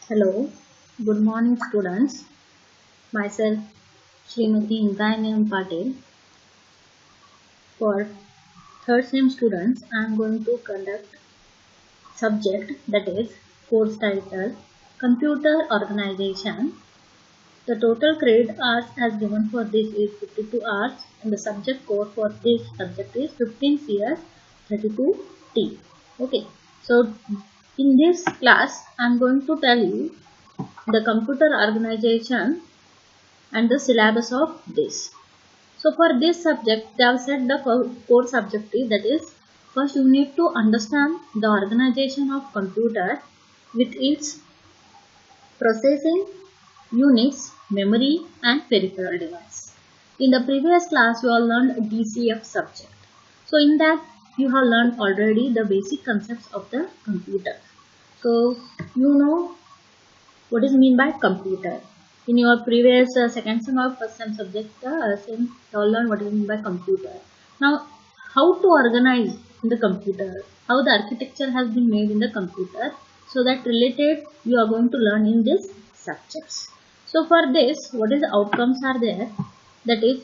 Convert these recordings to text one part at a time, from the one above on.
Hello, good morning students. Myself Srimati Indrayanam Patel. For third sem students, I am going to conduct subject that is course title Computer Organization. The total credit hours as given for this is 52 hours and the subject code for this subject is 15 CS 32T. Okay, so in this class I am going to tell you the computer organization and the syllabus of this. So for this subject, they have set the core objective, that is, first you need to understand the organization of computer with its processing units, memory and peripheral device. In the previous class, you all learned DCF subject. So in that, you have learned already the basic concepts of the computer. So you know what is mean by computer. In your previous second sem or first sem subject, you all learn what is mean by computer. Now, how to organize in the computer, how the architecture has been made in the computer, so that related you are going to learn in this subjects. So for this, what is the outcomes are there? That is,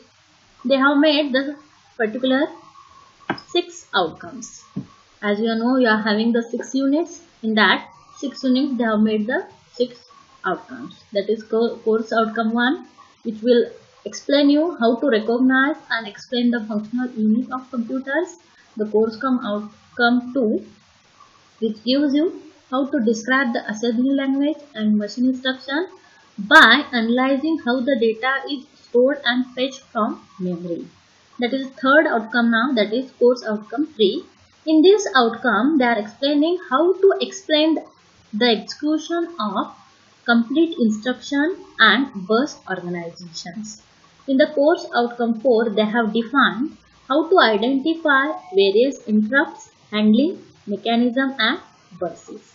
they have made the particular 6 outcomes. As you know, you are having the 6 units. In that 6 units, they have made the 6 outcomes. That is course outcome 1, which will explain you how to recognize and explain the functional unit of computers. The course outcome 2, which gives you how to describe the assembly language and machine instruction by analyzing how the data is stored and fetched from memory. That is third outcome now, that is course outcome 3. In this outcome, they are explaining how to explain the execution of complete instruction and bus organizations. In the course outcome 4, they have defined how to identify various interrupts, handling mechanism and buses.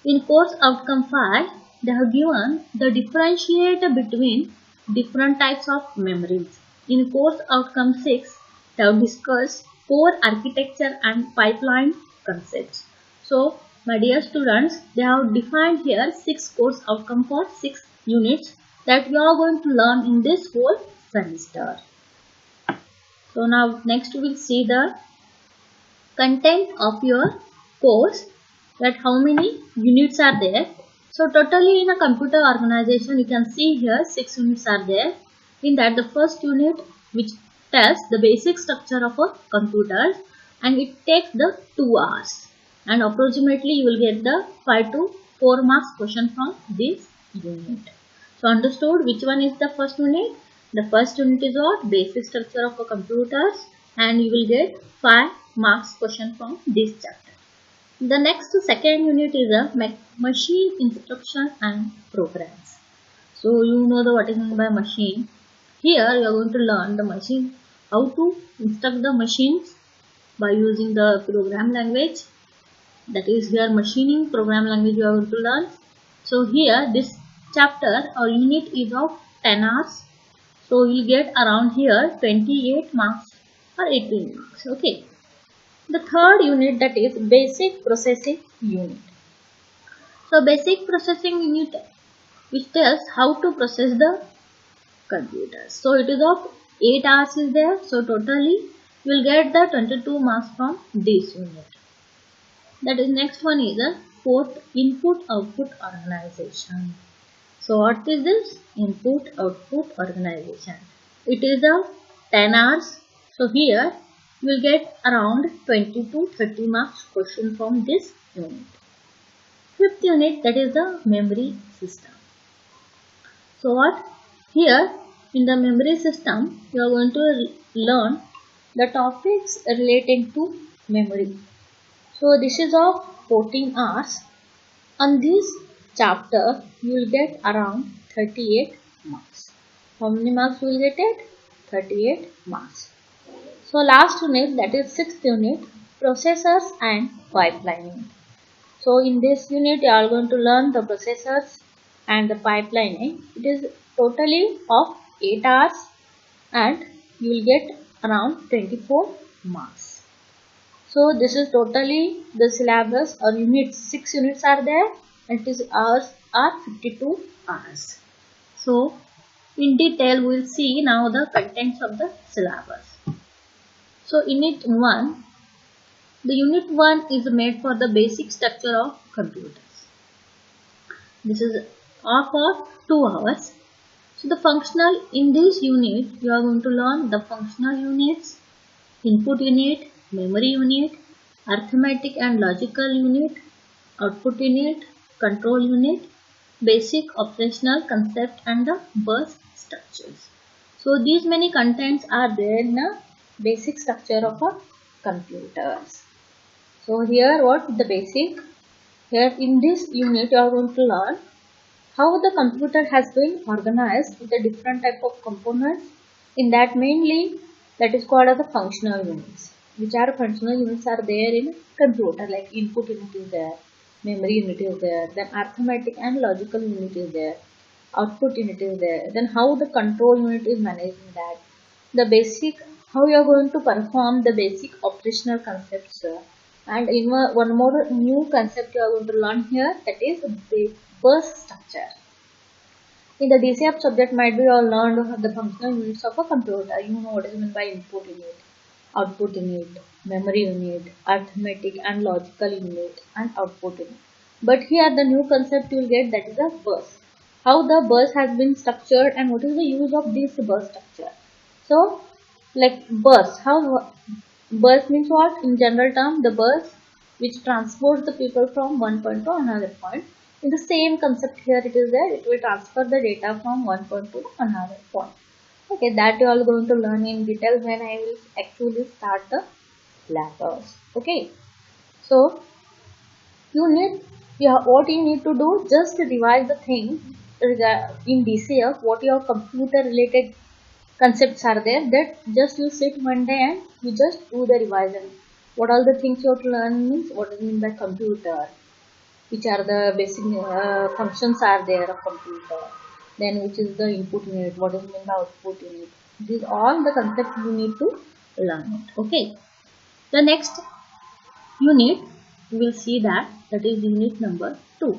In course outcome 5, they have given the differentiator between different types of memories. In course outcome 6, they have discussed core architecture and pipeline concepts. So, my dear students, they have defined here 6 course outcome for 6 units that you are going to learn in this whole semester. So, now next we will see the content of your course, that how many units are there. So totally in a computer organization, you can see here 6 units are there. In that, the first unit, which tells the basic structure of a computer, and it takes the 2 hours, and approximately you will get the 5 to 4 marks question from this unit. So understood which one is the first unit? The first unit is what? Basic structure of a computers, and you will get 5 marks question from this chapter. The next second unit is a machine instruction and programs. So you know what is meant by machine. Here you are going to learn the machine, how to instruct the machines by using the program language. That is here machining program language you are going to learn. So here this chapter or unit is of 10 hours. So you will get around here 28 marks or 18 marks. Okay. The third unit, that is basic processing unit. So basic processing unit, which tells how to process the computers. So it is of 8 hours is there. So totally you will get the 22 marks from this unit. That is next one is a fourth input output organization. So what is this input output organization? It is a 10 hours. So here you will get around 20 to 30 marks question from this unit. Fifth unit, that is the memory system. So what? Here in the memory system you are going to learn the topics relating to memory. So this is of 14 hours. On this chapter you will get around 38 marks. How many marks you will get it? 38 marks. So last unit, that is 6th unit, processors and pipelining. So in this unit you are going to learn the processors and the pipelining. It is totally of 8 hours and you will get around 24 marks. So this is totally the syllabus or units. 6 units are there and its hours are 52 hours. So in detail we will see now the contents of the syllabus. So unit 1, the unit 1 is made for the basic structure of computers. This is all for 2 hours. So the functional, in this unit you are going to learn the functional units, input unit, memory unit, arithmetic and logical unit, output unit, control unit, basic operational concept and the bus structures. So these many contents are there in a basic structure of a computers. So here what the basic, here in this unit you are going to learn how the computer has been organized with the different type of components. In that mainly that is called as the functional units. Which are functional units are there in computer, like input unit is there, memory unit is there, then arithmetic and logical unit is there, output unit is there, then how the control unit is managing that, the basic how you are going to perform the basic operational concepts, and in one more new concept you are going to learn here, that is the bus structure. In the DCF subject might be all learned the functional units of a computer. You know what is meant by input unit, output unit, memory unit, arithmetic and logical unit, and output unit. But here the new concept you will get, that is a bus. How the bus has been structured and what is the use of this bus structure. So like bus, how bus means what? In general term, the bus which transports the people from one point to another point. In the same concept here it is there, it will transfer the data from one point to another point. Okay, that you are going to learn in detail when I will actually start the syllabus. Okay, so what you need to do, just revise the thing in DCF, what your computer related concepts are there, that just you sit one day and you just do the revision. What all the things you have to learn means, what is mean by computer, which are the basic functions are there of computer, then which is the input unit, what is mean by output unit. These all the concepts you need to learn it. Okay, the next unit we will see that is unit number 2,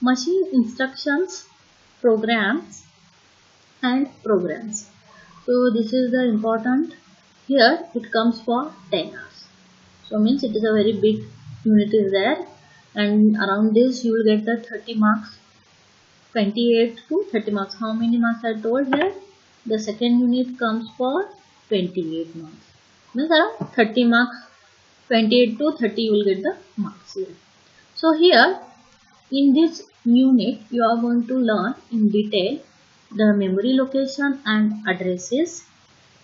machine instructions, programs and programs. So this is the important, here it comes for 10 hours. So means it is a very big unit is there, and around this you will get the 30 marks, 28 to 30 marks. How many marks I told here? The second unit comes for 28 marks. Means around 30 marks, 28 to 30 you will get the marks here. So here in this unit you are going to learn in detail the memory location and addresses.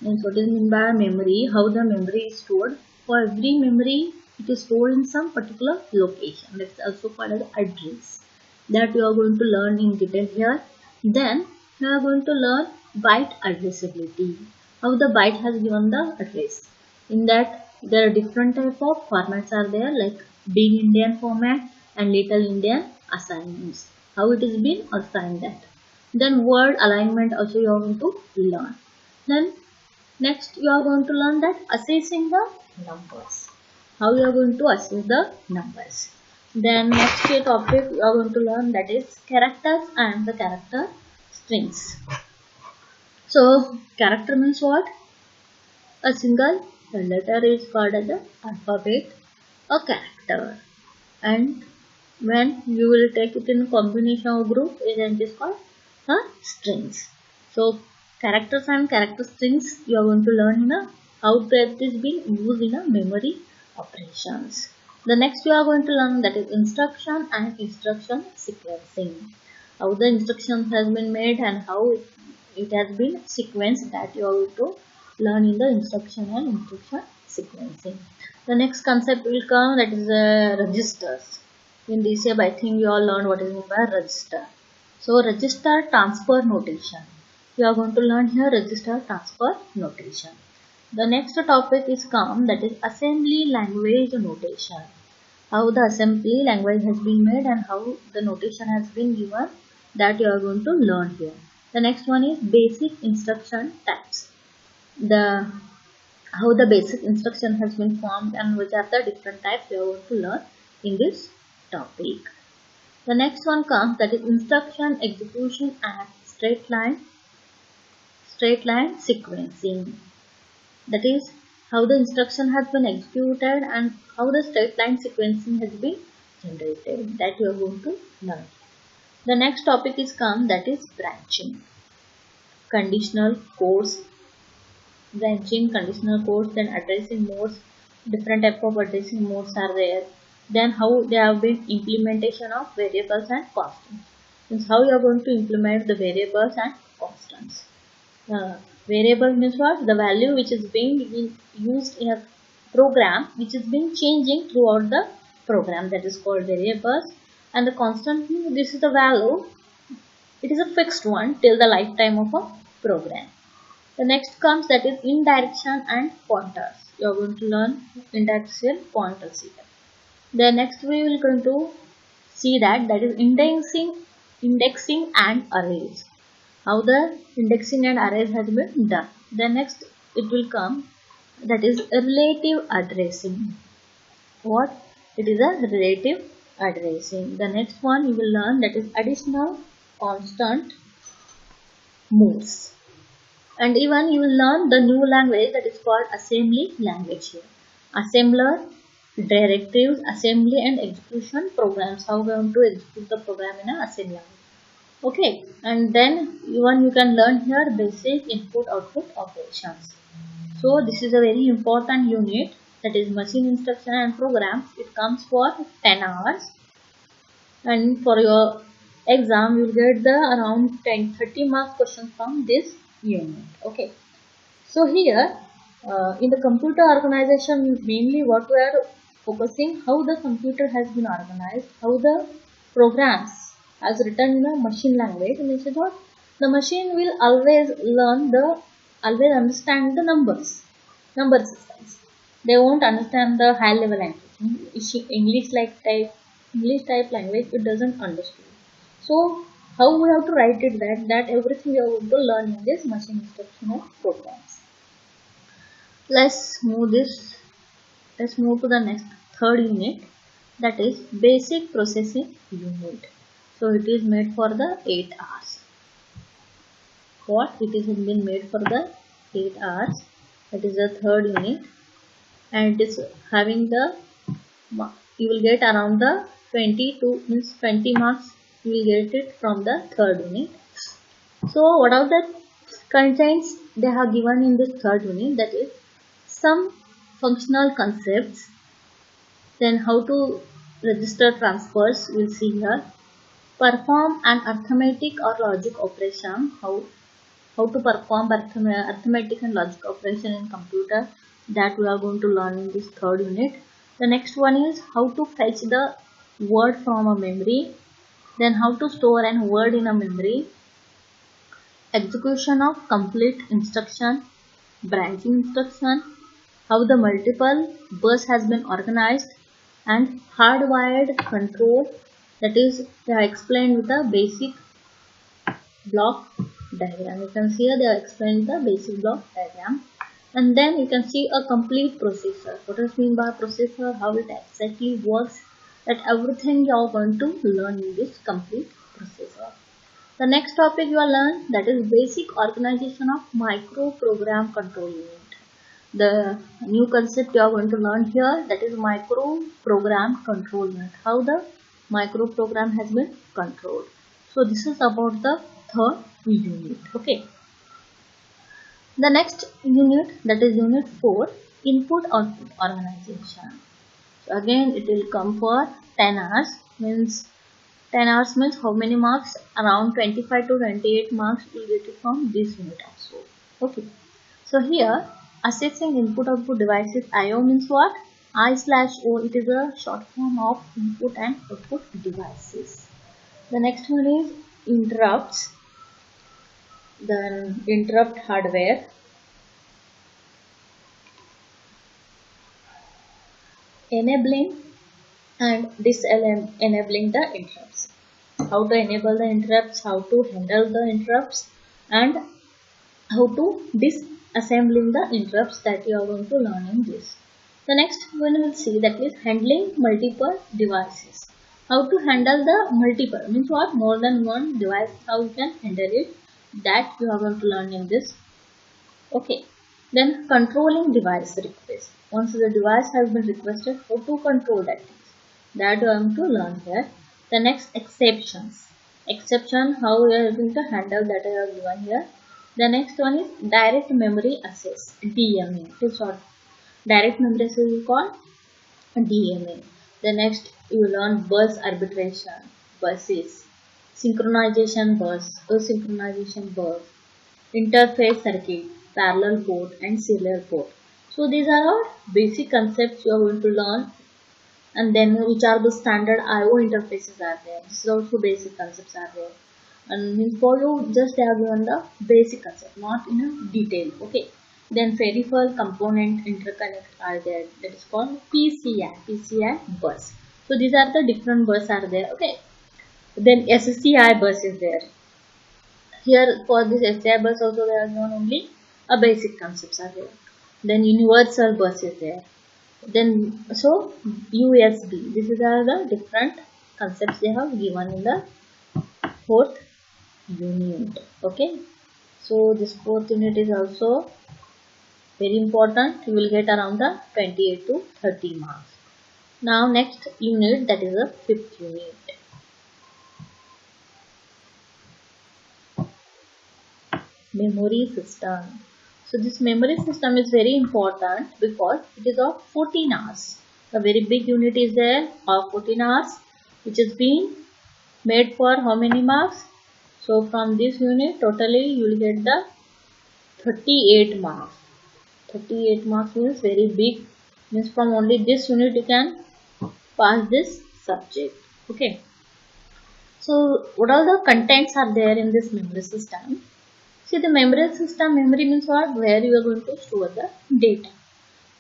Means what is meant by memory, how the memory is stored. For every memory it is stored in some particular location, that's also called as address, that you are going to learn in detail here. Then you are going to learn byte addressability, how the byte has given the address. In that there are different type of formats are there, like big Indian format and little Indian assignments, how it is been assigned that. Then word alignment also you are going to learn. Then next you are going to learn that assessing the numbers, how you are going to assess the numbers. Then next topic you are going to learn, that is characters and the character strings. So character means what? A single letter is called as the alphabet, a character, and when you will take it in combination of group, it is called a strings. So characters and character strings you are going to learn in a how that is being used in a memory operations. The next you are going to learn, that is instruction and instruction sequencing, how the instructions has been made and how it has been sequenced, that you are going to learn in the instruction and instruction sequencing. The next concept will come, that is registers. In this year I think you all learn what is meant by register. So register transfer notation, you are going to learn here register transfer notation. The next topic is come, that is assembly language notation, how the assembly language has been made and how the notation has been given, that you are going to learn here. The next one is basic instruction types, the how the basic instruction has been formed and which are the different types you are going to learn in this topic. The next one comes, that is instruction, execution and straight line sequencing. That is how the instruction has been executed and how the straight line sequencing has been generated, that you are going to learn. The next topic is come, that is branching. Conditional codes, branching, conditional codes, then addressing modes, different type of addressing modes are there. Then how they have been implementation of variables and constants. Means how you are going to implement the variables and constants. Variable means what? The value which is being used in a program, which is being changing throughout the program, that is called variables. And the constant, this is the value, it is a fixed one till the lifetime of a program. The next comes, that is indirection and pointers. You are going to learn indirection pointers here. The next we will going to see that is indexing and arrays. How the indexing and arrays has been done. The next it will come, that is relative addressing. What? It is a relative addressing. The next one you will learn, that is additional constant moves. And even you will learn the new language, that is called assembly language here. Assembler, directives, assembly and execution programs. How we are going to execute the program in an assembly language. Okay, and then even you can learn here basic input output operations. So this is a very important unit, that is machine instruction and programs. It comes for 10 hours, and for your exam you will get the around 30 marks question from this unit. Okay, so here in the computer organization, mainly what we are focusing, how the computer has been organized, how the programs as written in a machine language, means what? The machine will always understand the number systems. They won't understand the high level language. English type language, it doesn't understand. So how we have to write it, that everything you are going to learn in this machine instruction programs. Let's move to the next third unit, that is basic processing unit. So it is made for the 8 hours. What? It is been made for the 8 hours. That is the third unit, and it is having the, you will get around the 20 marks. You will get it from the third unit. So what are the contents they have given in this third unit? That is some functional concepts. Then how to register transfers, we will see here. Perform an arithmetic or logic operation. How to perform arithmetic and logic operation in computer, that we are going to learn in this third unit. The next one is how to fetch the word from a memory. Then how to store an word in a memory. Execution of complete instruction, branching instruction, how the multiple bus has been organized, and hardwired control. That is, they are explained with a basic block diagram. You can see here they are explained the basic block diagram. And then you can see a complete processor. What does mean by processor? How it exactly works? That everything you are going to learn in this complete processor. The next topic you will learn, that is basic organization of micro program control unit. The new concept you are going to learn here, that is micro program control unit. How the micro program has been controlled. So this is about the third unit. Okay. The next unit, that is unit 4, input output organization. So again it will come for 10 hours. Means 10 hours means how many marks? Around 25 to 28 marks you will get it from this unit also. Okay. So here assessing input output devices, IO means what? I/O, it is a short form of input and output devices. The next one is interrupts, then interrupt hardware, enabling and disabling the interrupts. How to enable the interrupts, how to handle the interrupts, and how to disassembling the interrupts, that you are going to learn in this. The next one we will see, that is handling multiple devices. How to handle the multiple means what, more than one device, how you can handle it, that you are going to learn in this. Okay, then controlling device request. Once the device has been requested, how to control that things, that you are going to learn here. The next, exceptions. Exception, how we are going to handle, that I have given here. The next one is direct memory access, DMA. It is what direct memory access is called DMA. The next you learn bus arbitration, buses, synchronization bus, asynchronization bus, interface circuit, parallel port and serial port. So these are all basic concepts you are going to learn, and then which are the standard IO interfaces are there. This is also basic concepts are there. And for you, just they have given the basic concept, not in a detail. Okay. Then peripheral component interconnect are there. That is called PCI bus. So these are the different bus are there. Okay. Then SCI bus is there. Here for this SCI bus also they are given only a basic concepts are there. Then universal bus is there. Then so USB. These are the different concepts they have given in the fourth unit. Okay. So this fourth unit is also very important. You will get around the 28 to 30 marks. Now next unit, that is the fifth unit. Memory system. So this memory system is very important because it is of 14 hours. A very big unit is there of 14 hours, which is being made for how many marks? So from this unit totally you will get the 38 marks. 38 marks means very big, means from only this unit you can pass this subject. Okay. So what all the contents are there in this memory system? See, the memory system, memory means what? Where you are going to store the data.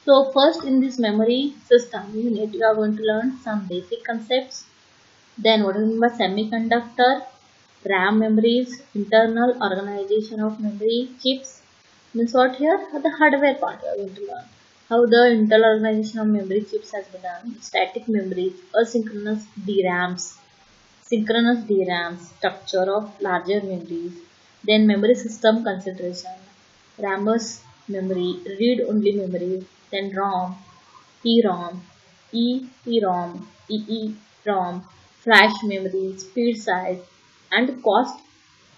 So first in this memory system unit you are going to learn some basic concepts. Then what is meant by semiconductor, RAM memories, internal organization of memory chips. Means what here? The hardware part we are going to learn. How the internal organization of memory chips has been done. Static memories, asynchronous DRAMs, synchronous DRAMs, structure of larger memories. Then memory system concentration, RAMless memory, read-only memory. Then ROM, EROM, EEPROM, EEPROM, flash memory, speed size, and cost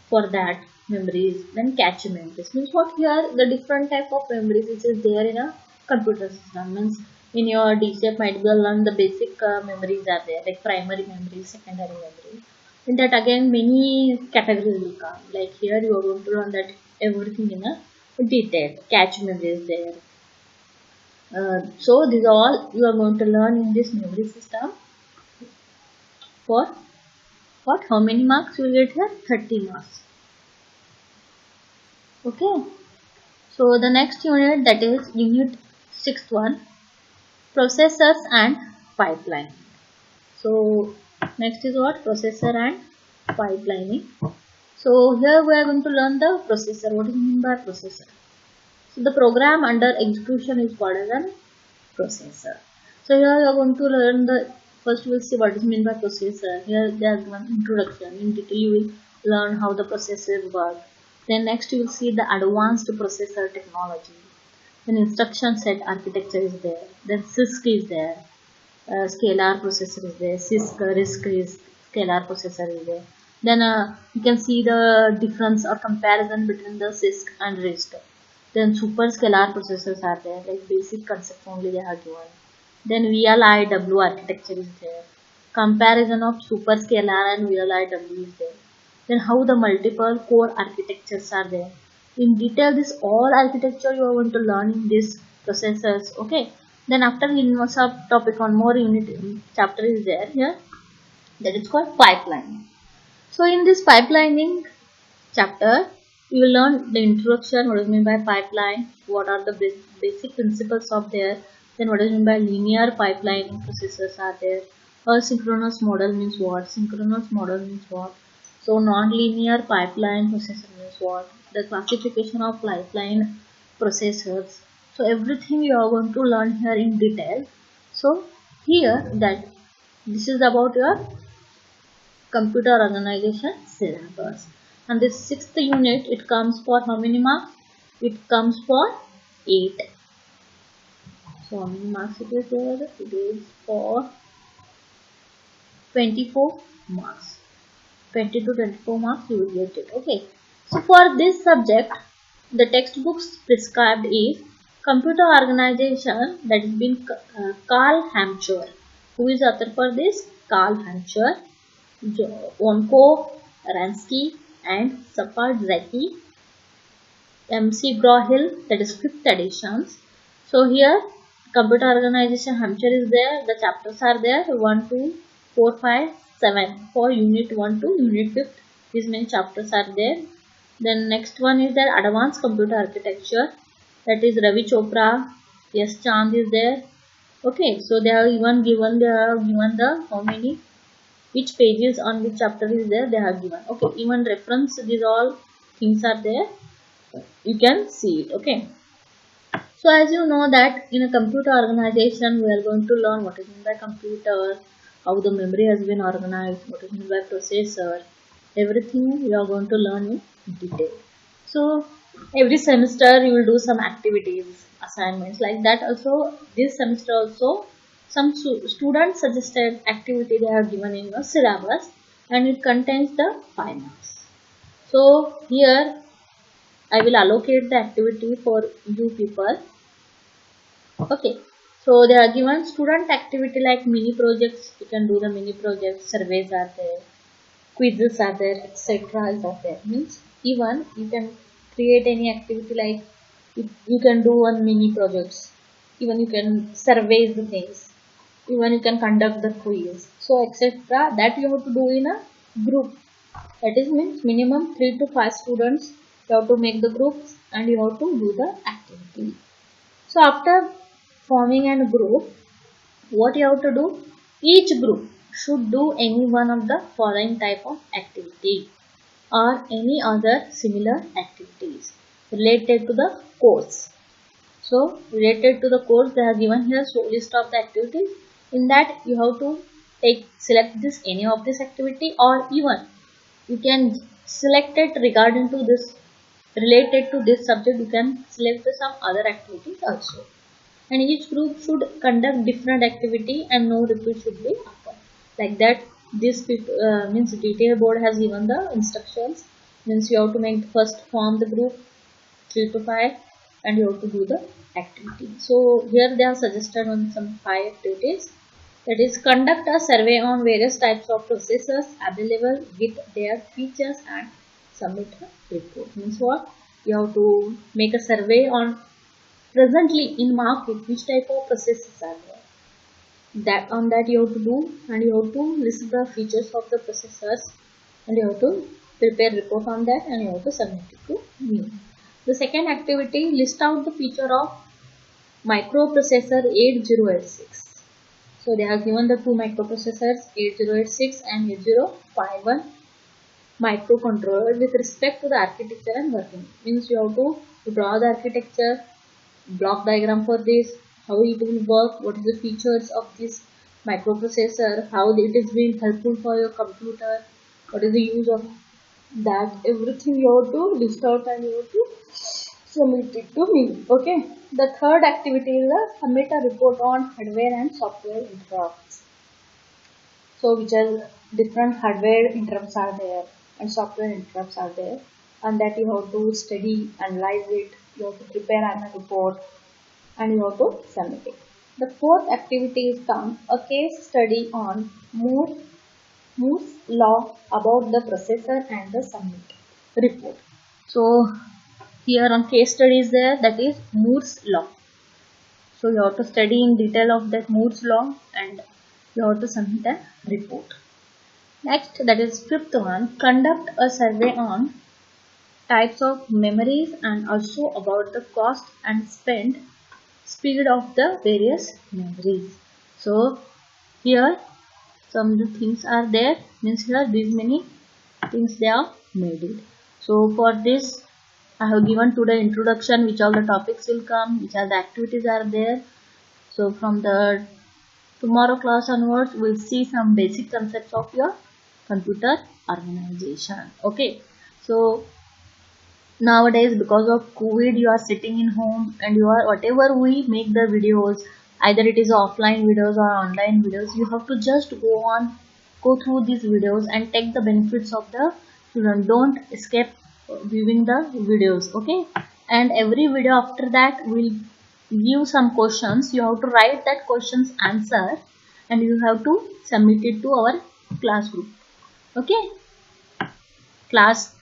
for that memories. Then cache memories means what, here the different type of memories which is there in a computer system. Means in your DCF might be learn the basic memories are there, like primary memory, secondary memory. In that again many categories will come. Like here you are going to learn that everything in a detail. Cache memory is there. So these all you are going to learn in this memory system. For what? How many marks you will get here? 30 marks. Okay. So the next unit, that is unit 6th one, processors and pipeline. So next is what? Processor and pipelining. So here we are going to learn the processor. What is meant by processor? So the program under execution is called as a processor. So here we are going to learn the first. We'll see what is meant by processor. Here there is one introduction. In detail you will learn how the processor work. Then next you will see the advanced processor technology. Then instruction set architecture is there. Then CISC is there. Scalar processor is there. CISC, RISC is scalar processor is there. Then you can see the difference or comparison between the CISC and RISC. Then super scalar processors are there, like basic concept only they are given. Then VLIW architecture is there. Comparison of super scalar and VLIW is there. Then how the multiple core architectures are there. In detail, this all architecture you are going to learn in this processors. Okay. Then after in sub topic on more unit chapter is there here, that is called pipeline. So in this pipelining chapter, you will learn the introduction, what is meant by pipeline, what are the basic principles of there, then what is meant by linear pipeline processes are there, asynchronous model means what, synchronous model means what, so non-linear pipeline processor means what, the classification of pipeline processors. So everything you are going to learn here in detail. So here that this is about your computer organization syllabus. And this 6th unit, it comes for how many marks? It comes for 8. So how many marks it is there? It is for 24 marks. 20 to 24 marks you will get it. Okay. So for this subject, the textbooks prescribed is computer organization, that has been Karl Hamcher. Who is author for this? Karl Hamcher, Onko Ransky and Sapadzaki, MC Graw-Hill, that is 5th editions. So here computer organization Hamcher is there. The chapters are there 1, 2, 4, 5, 7 for unit 1 to unit 5th. These many chapters are there. Then next one is there advanced computer architecture, that is Ravi Chopra, yes Chand is there. Okay, so they have given the how many, which pages on which chapter is there they have given. Okay, even reference, these all things are there, you can see it. Okay, so as you know that in a computer organization we are going to learn what is meant by computer, how the memory has been organized, what is meant by processor, everything we are going to learn in detail. So every semester you will do some activities, assignments like that. Also this semester also some student suggested activity they have given in your syllabus, and it contains the 5 marks. So here I will allocate the activity for you people. Okay, so they are given student activity like mini projects. You can do the mini projects, surveys are there, quizzes are there, etc. is there. Means even you can create any activity like you can do one mini projects, even you can survey the things, even you can conduct the quiz, so etc. that you have to do in a group. That is means minimum 3 to 5 students you have to make the groups and you have to do the activity. So after forming a group, what you have to do? Each group should do any one of the following type of activity or any other similar activities related to the course. So related to the course they have given here, so list of the activities. In that you have to select this any of this activity, or even you can select it regarding to this, related to this subject you can select some other activities also. And each group should conduct different activity and no repeat should be occur. Like that this means detail board has given the instructions, means you have to make first form the group 3 to 5 and you have to do the activity. So here they have suggested on some 5 activities, that is conduct a survey on various types of processors available with their features and submit a report. Means what? You have to make a survey on presently in market which type of processors are there. That on that you have to do, and you have to list the features of the processors and you have to prepare report on that and you have to submit it to me. The second activity, list out the feature of microprocessor 8086. So they have given the two microprocessors 8086 and 8051 microcontroller with respect to the architecture and working. Means you have to draw the architecture, block diagram for this, how it will work, what is the features of this microprocessor, how it is being helpful for your computer, what is the use of that, everything you have to list out and you have to submit it to me. Okay. The third activity is submit a report on hardware and software interrupts. So which are different hardware interrupts are there and software interrupts are there, and that you have to study, analyze it, you have to prepare a report and you have to submit it. The fourth activity is a case study on Moore's law about the processor and the submit report. So here on case study is there, that is Moore's law. So you have to study in detail of that Moore's law and you have to submit a report. Next, that is fifth one, conduct a survey on types of memories and also about the cost and speed of the various memories. So here some of the things are there, means here these many things they are made it. So for this I have given to the introduction which all the topics will come, which all the activities are there. So from the tomorrow class onwards we'll see some basic concepts of your computer organization. Okay, so nowadays because of COVID you are sitting in home and you are whatever we make the videos, either it is offline videos or online videos, you have to just go through these videos and take the benefits of the student. Don't escape viewing the videos. Okay, and every video after that will give some questions. You have to write that questions answer and you have to submit it to our class group. Okay, class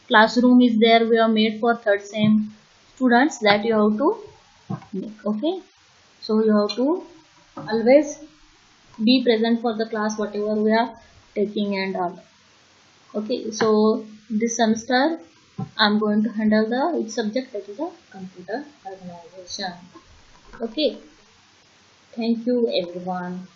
classroom is there, we have made for third sem students, that you have to make. Okay, so you have to always be present for the class whatever we are taking and all. Okay, so this semester I'm going to handle the which subject, that is a computer organization. Okay, thank you everyone.